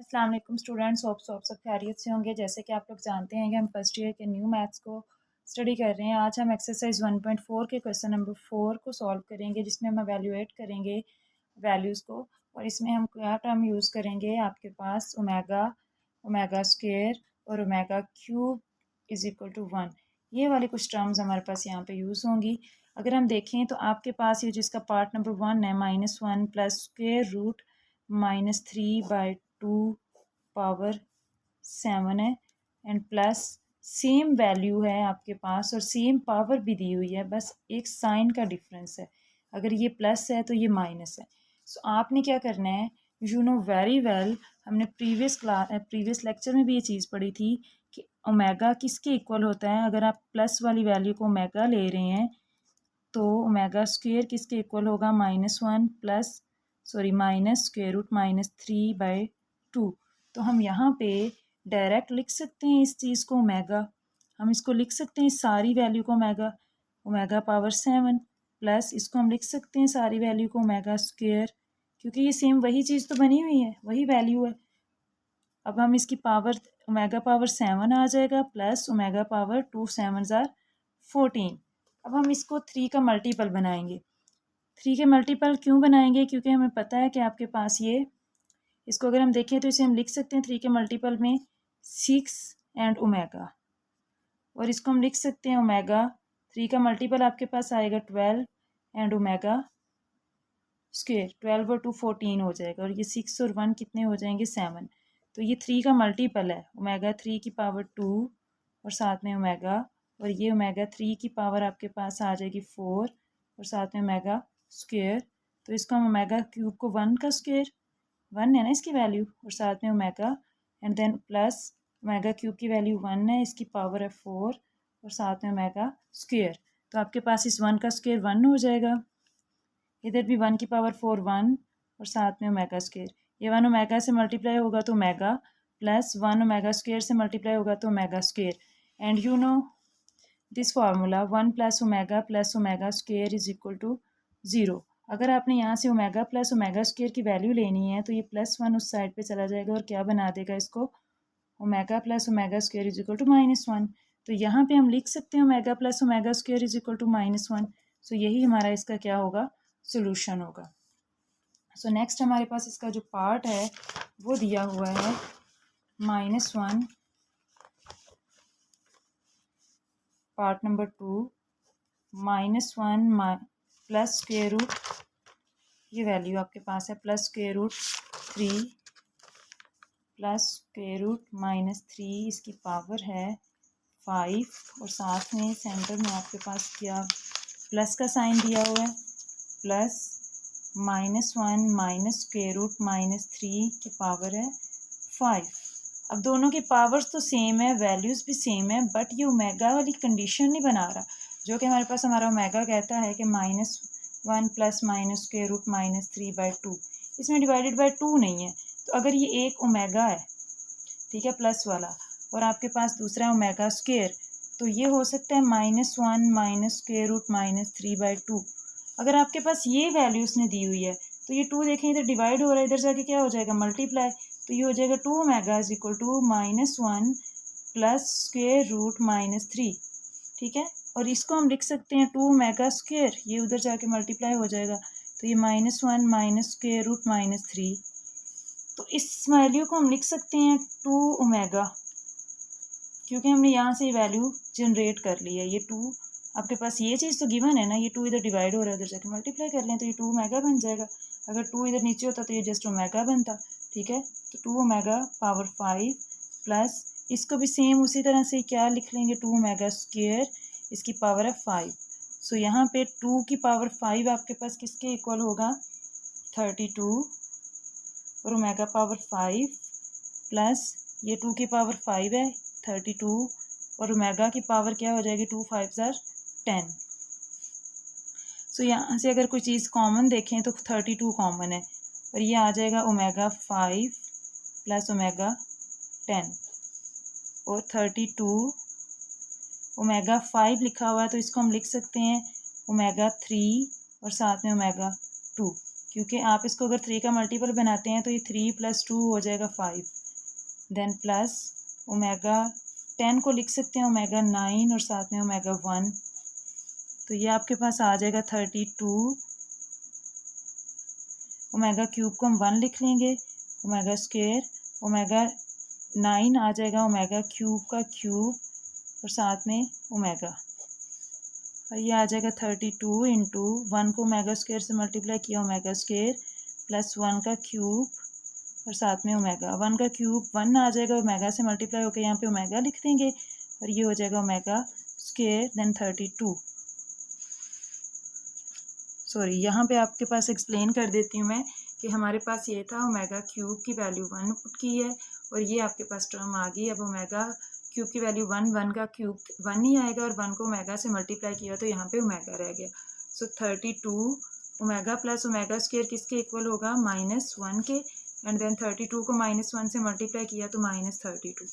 अस्सलाम वालेकुम students, hope so आप सब खैरियत से होंगे। जैसे कि आप लोग जानते हैं कि हम फर्स्ट ईयर के न्यू मैथ्स को स्टडी कर रहे हैं। आज हम एक्सरसाइज 1.4 के क्वेश्चन नंबर 4 को सॉल्व करेंगे, जिसमें हम एवेल्यूएट करेंगे वैल्यूज़ को। और इसमें हम क्या टर्म यूज़ करेंगे, आपके पास ओमेगा, ओमेगा स्क्वायर और omega cube is equal to 1। ये वाली कुछ टर्म्स हमारे पास यहाँ पे यूज़ होंगी। अगर हम देखें तो आपके पास ये जिसका पार्ट नंबर 1 है -1 प्लस स्क्वायर रूट -3/2 पावर 7 है एंड प्लस सेम वैल्यू है आपके पास और सेम पावर भी दी हुई है, बस एक साइन का डिफरेंस है। अगर ये प्लस है तो ये माइनस है। सो आपने क्या करना है, यू नो वेरी वेल, हमने प्रीवियस लेक्चर में भी ये चीज़ पढ़ी थी कि ओमेगा किसके इक्वल होता है। अगर आप प्लस वाली वैल्यू को ओमेगा ले रहे हैं तो ओमेगा स्क्वेयर किसके इक्वल होगा, -1 प्लस माइनस स्क्वेयर रूट -3/2। तो हम यहाँ पे डायरेक्ट लिख सकते हैं इस चीज़ को ओमेगा, हम इसको लिख सकते हैं इस सारी वैल्यू को ओमेगा, ओमेगा पावर 7 प्लस इसको हम लिख सकते हैं सारी वैल्यू को ओमेगा स्क्वेयर, क्योंकि ये सेम वही चीज़ तो बनी हुई है, वही वैल्यू है। अब हम इसकी पावर ओमेगा पावर 7 आ जाएगा प्लस ओमेगा पावर 2 7 ज़ार 14। अब हम इसको 3 का मल्टीपल बनाएंगे। 3 के मल्टीपल क्यों बनाएंगे, क्योंकि हमें पता है कि आपके पास ये, इसको अगर हम देखें तो इसे हम लिख सकते हैं 3 के मल्टीपल में 6 एंड ओमेगा, और इसको हम लिख सकते हैं ओमेगा 3 का मल्टीपल आपके पास आएगा 12 एंड ओमेगा स्क्वायर, 12 और 2 14 हो जाएगा, और ये 6 और 1 कितने हो जाएंगे 7। तो ये 3 का मल्टीपल है ओमेगा 3 की पावर 2 और साथ में ओमेगा, और ये ओमेगा 3 की पावर आपके पास आ जाएगी 4 और साथ में ओमेगा स्क्वायर। तो इसको हम ओमेगा क्यूब को 1 का स्क्वायर, 1 है ना इसकी वैल्यू, और साथ में omega and then plus omega cube की वैल्यू 1 है, इसकी पावर है 4 और साथ में ओमेगा स्क्वायर। तो आपके पास इस 1 का स्क्वायर 1 हो जाएगा, इधर भी 1 की पावर 4 1 और साथ में ओमेगा स्क्वायर। ये 1 ओमेगा से मल्टीप्लाई होगा तो ओमेगा प्लस 1 ओमेगा स्क्वायर से मल्टीप्लाई होगा तो omega square. And you know this formula 1 plus omega square is equal to 0। अगर आपने यहाँ से ओमेगा प्लस ओमेगा स्क्वायर की वैल्यू लेनी है तो ये +1 उस साइड पे चला जाएगा और क्या बना देगा इसको, omega plus omega square is equal to -1। तो यहाँ पे हम लिख सकते हैं omega plus omega square is equal to -1। So यही हमारा इसका क्या होगा, सोल्यूशन होगा। सो नेक्स्ट हमारे पास इसका जो पार्ट है वो दिया हुआ है -1 part number 2 -1 plus square root, ये वैल्यू आपके पास है plus square root 3 plus square root -3, इसकी पावर है 5 और साथ में सेंटर में आपके पास क्या प्लस का साइन दिया हुआ है, प्लस -1 माइनस स्क्वायर रूट -3 की पावर है 5। अब दोनों की पावर्स तो सेम है, वैल्यूज़ भी सेम है, बट ये ओमेगा वाली कंडीशन नहीं बना रहा, जो कि हमारे पास हमारा ओमेगा कहता है कि -1 प्लस माइनस स्क्वायर रूट -3/2, इसमें डिवाइडेड बाय 2 नहीं है। तो अगर ये एक ओमेगा है, ठीक है, प्लस वाला, और आपके पास दूसरा ओमेगा स्क्वायर, तो ये हो सकता है -1 माइनस स्क्वायर रूट -3/2। अगर आपके पास ये वैल्यू उसने दी हुई है तो ये 2 देखें इधर डिवाइड हो रहा है, इधर जाके क्या हो जाएगा, मल्टीप्लाई। तो ये हो जाएगा 2 omega is equal to -1 plus square root -3, ठीक है। और इसको हम लिख सकते हैं 2 ओमेगा स्क्वायर, ये उधर जाके मल्टीप्लाई हो जाएगा, तो ये -1 माइनस स्क्वायर रूट -3। तो इस वैल्यू को हम लिख सकते हैं 2 ओमेगा, क्योंकि हमने यहाँ से वैल्यू जनरेट कर ली है। ये 2 आपके पास ये चीज़ तो गिवन है ना, ये 2 इधर डिवाइड हो रहा है, उधर जाके मल्टीप्लाई कर लें तो ये 2 ओमेगा बन जाएगा। अगर 2 इधर नीचे होता तो ये जस्ट ओमेगा बनता, ठीक है। तो 2 ओमेगा पावर 5 प्लस इसको भी सेम उसी तरह से क्या लिख लेंगे, 2 ओमेगा स्क्वायर, इसकी पावर है 5। सो यहाँ पे 2 की पावर 5 आपके पास किसके इक्वल होगा, 32, और ओमेगा पावर 5 प्लस ये 2 की पावर 5 है 32, और ओमेगा की पावर क्या हो जाएगी, 2 5 ज़ार 10। सो यहाँ से अगर कोई चीज़ कॉमन देखें तो 32 कॉमन है, और ये आ जाएगा ओमेगा 5 प्लस ओमेगा 10, और 32 ओमेगा 5 लिखा हुआ है तो इसको हम लिख सकते हैं ओमेगा 3 और साथ में ओमेगा 2। क्योंकि आप इसको अगर 3 का मल्टीपल बनाते हैं तो ये 3 + 2 हो जाएगा 5, देन प्लस ओमेगा 10 को लिख सकते हैं ओमेगा 9 और साथ में ओमेगा 1, तो ये आपके पास आ जाएगा 32। ओमेगा क्यूब को हम 1 लिख लेंगे, ओमेगा स्क्वायर ओमेगा 9 आ जाएगा ओमेगा क्यूब का क्यूब और साथ में ओमेगा, और ये आ जाएगा 32 इंटू 1 को ओमेगा स्क्वायर से मल्टीप्लाई किया ओमेगा स्क्वायर प्लस 1 का क्यूब और साथ में ओमेगा। 1 का क्यूब 1 आ जाएगा, ओमेगा से मल्टीप्लाई होकर यहाँ पे ओमेगा लिख देंगे और ये हो जाएगा ओमेगा स्क्वायर देन 32। सॉरी, यहाँ पे आपके पास एक्सप्लेन कर देती हूँ मैं कि हमारे पास ये था ओमेगा क्यूब की वैल्यू 1 पुट की है और ये आपके पास टर्म आ गई। अब ओमेगा क्यूब की वैल्यू 1, 1 का क्यूब 1 ही आएगा और 1 को ओमेगा से मल्टीप्लाई किया तो यहाँ पे ओमेगा रह गया। सो 32 ओमेगा प्लस ओमेगा स्क्वायर किसके इक्वल होगा, -1 के, एंड देन 32 को -1 से मल्टीप्लाई किया तो -32।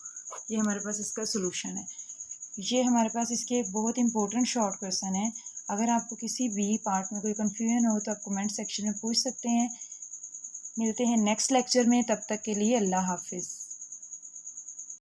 ये हमारे पास इसका सोल्यूशन है। ये हमारे पास इसके बहुत इंपॉर्टेंट शॉर्ट क्वेश्चन है। अगर आपको किसी भी पार्ट में कोई कन्फ्यूजन हो तो आप कमेंट सेक्शन में पूछ सकते हैं। मिलते हैं नेक्स्ट लेक्चर में, तब तक के लिए अल्लाह हाफिज़।